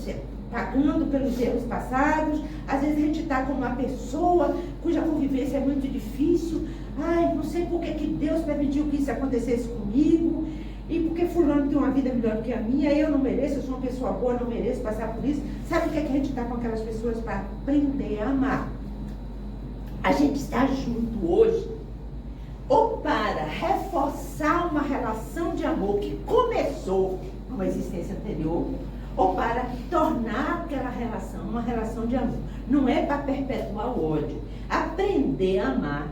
pagando pelos erros passados. Às vezes a gente está com uma pessoa cuja convivência é muito difícil. Ai, não sei por que Deus permitiu que isso acontecesse comigo. E porque fulano tem uma vida melhor do que a minha, eu não mereço, eu sou uma pessoa boa, não mereço passar por isso. Sabe o que é que a gente está com aquelas pessoas para aprender a amar? A gente está junto hoje ou para reforçar uma relação de amor que começou numa existência anterior, ou para tornar aquela relação uma relação de amor. Não é para perpetuar o ódio. Aprender a amar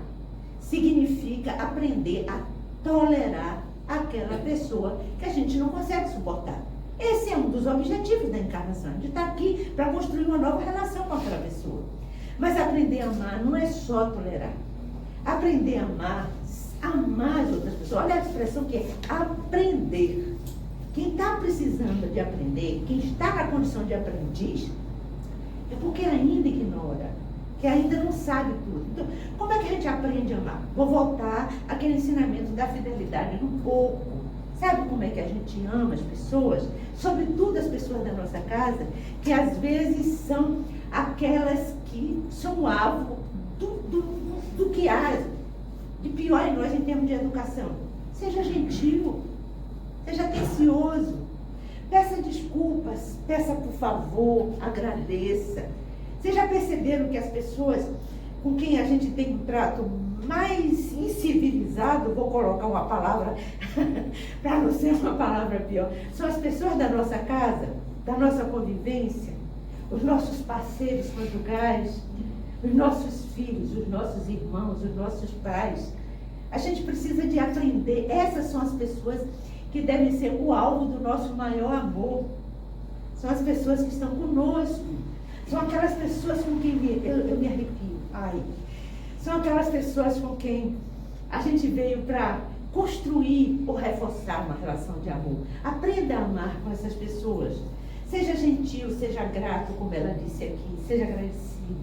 significa aprender a tolerar aquela pessoa que a gente não consegue suportar. Esse é um dos objetivos da encarnação, de estar aqui para construir uma nova relação com aquela pessoa. Mas aprender a amar não é só tolerar. Aprender a amar as outras pessoas. Olha a expressão que é aprender. Quem está precisando de aprender, quem está na condição de aprendiz, é porque ainda ignora, que ainda não sabe tudo. Então, como é que a gente aprende a amar? Vou voltar àquele ensinamento da fidelidade um pouco. Sabe como é que a gente ama as pessoas? Sobretudo as pessoas da nossa casa, que às vezes são aquelas que são alvo do que há de pior em nós em termos de educação. Seja gentil, seja atencioso, peça desculpas, peça por favor, agradeça. Vocês já perceberam que as pessoas com quem a gente tem um trato mais incivilizado, vou colocar uma palavra para não ser uma palavra pior, são as pessoas da nossa casa, da nossa convivência, os nossos parceiros conjugais, os nossos filhos, os nossos irmãos, os nossos pais. A gente precisa de aprender. Essas são as pessoas que devem ser o alvo do nosso maior amor. São as pessoas que estão conosco. São aquelas pessoas com quem eu me arrepio. São aquelas pessoas com quem a gente veio para construir ou reforçar uma relação de amor. Aprenda a amar com essas pessoas. Seja gentil, seja grato, como ela disse aqui, seja agradecido,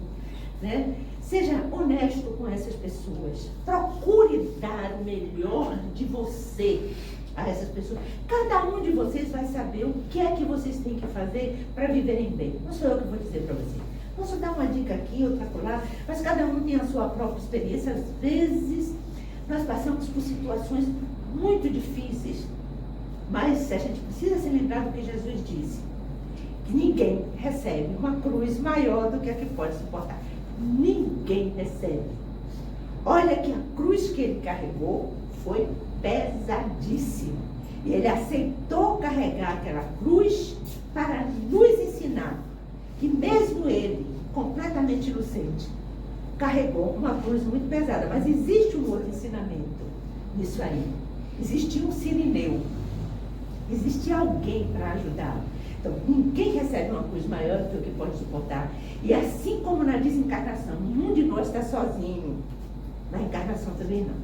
né? Seja honesto com essas pessoas. Procure dar o melhor de você a essas pessoas. Cada um de vocês vai saber o que é que vocês têm que fazer para viverem bem. Não sou eu que vou dizer para vocês. Posso dar uma dica aqui, outra lá, mas cada um tem a sua própria experiência. Às vezes, nós passamos por situações muito difíceis, mas a gente precisa se lembrar do que Jesus disse. Que ninguém recebe uma cruz maior do que a que pode suportar. Ninguém recebe. Olha que a cruz que ele carregou foi pesadíssima. E ele aceitou carregar aquela cruz para nos ensinar que mesmo ele, completamente inocente, carregou uma cruz muito pesada. Mas existe um outro ensinamento nisso aí. Existia um sirineu. Existia alguém para ajudá-lo. Então, ninguém recebe uma cruz maior do que o que pode suportar. E assim como na desencarnação, nenhum de nós está sozinho. Na encarnação também não.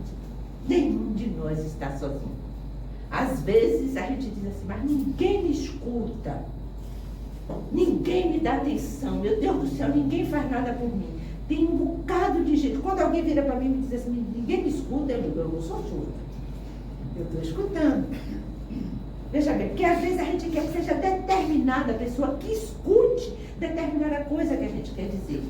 Nenhum de nós está sozinho. Às vezes a gente diz assim, mas ninguém me escuta. Ninguém me dá atenção. Meu Deus do céu, ninguém faz nada por mim. Tem um bocado de gente. Quando alguém vira para mim e me diz assim, ninguém me escuta, eu digo, eu não sou surda. Eu estou escutando. Veja bem, porque às vezes a gente quer que seja determinada a pessoa que escute determinada coisa que a gente quer dizer.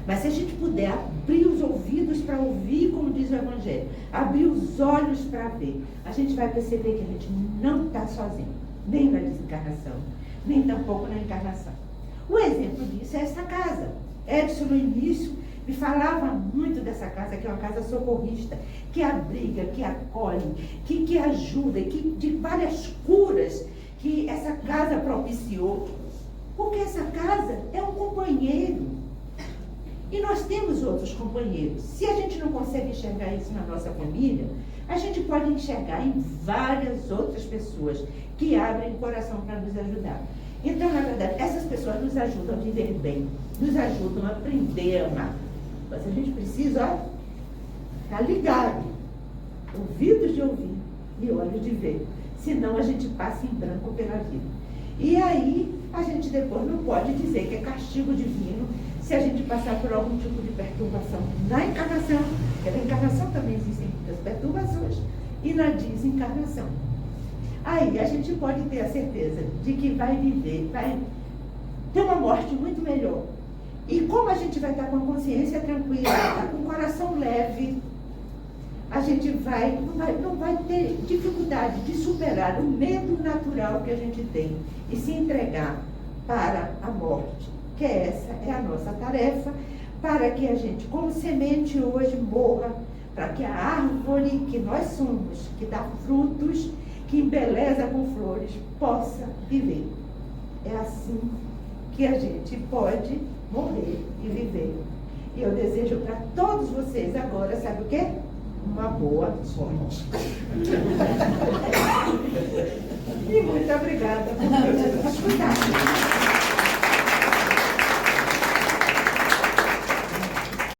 Mas se a gente puder abrir os ouvidos para ouvir, como diz o Evangelho, abrir os olhos para ver, a gente vai perceber que a gente não está sozinho, nem na desencarnação, nem tampouco na encarnação. O exemplo disso é essa casa. Edson, no início, me falava muito dessa casa, que é uma casa socorrista, que abriga, que acolhe, que ajuda, que de várias curas que essa casa propiciou. Porque essa casa é um companheiro. E nós temos outros companheiros. Se a gente não consegue enxergar isso na nossa família, a gente pode enxergar em várias outras pessoas que abrem o coração para nos ajudar. Então, na verdade, essas pessoas nos ajudam a viver bem, nos ajudam a aprender a amar. Mas a gente precisa, estar ligado, ouvidos de ouvir e olhos de ver. Senão a gente passa em branco pela vida. E aí, a gente depois não pode dizer que é castigo divino se a gente passar por algum tipo de perturbação na encarnação, porque na encarnação também existem muitas perturbações, e na desencarnação. Aí a gente pode ter a certeza de que vai viver, vai ter uma morte muito melhor. E como a gente vai estar com a consciência tranquila, estar com o coração leve, a gente não vai ter dificuldade de superar o medo natural que a gente tem e se entregar para a morte. Que essa é a nossa tarefa, para que a gente, como semente hoje, morra, para que a árvore que nós somos, que dá frutos, que embeleza com flores, possa viver. É assim que a gente pode morrer e viver. E eu desejo para todos vocês agora, sabe o quê? Uma boa sorte. E muito obrigada por ter escutado.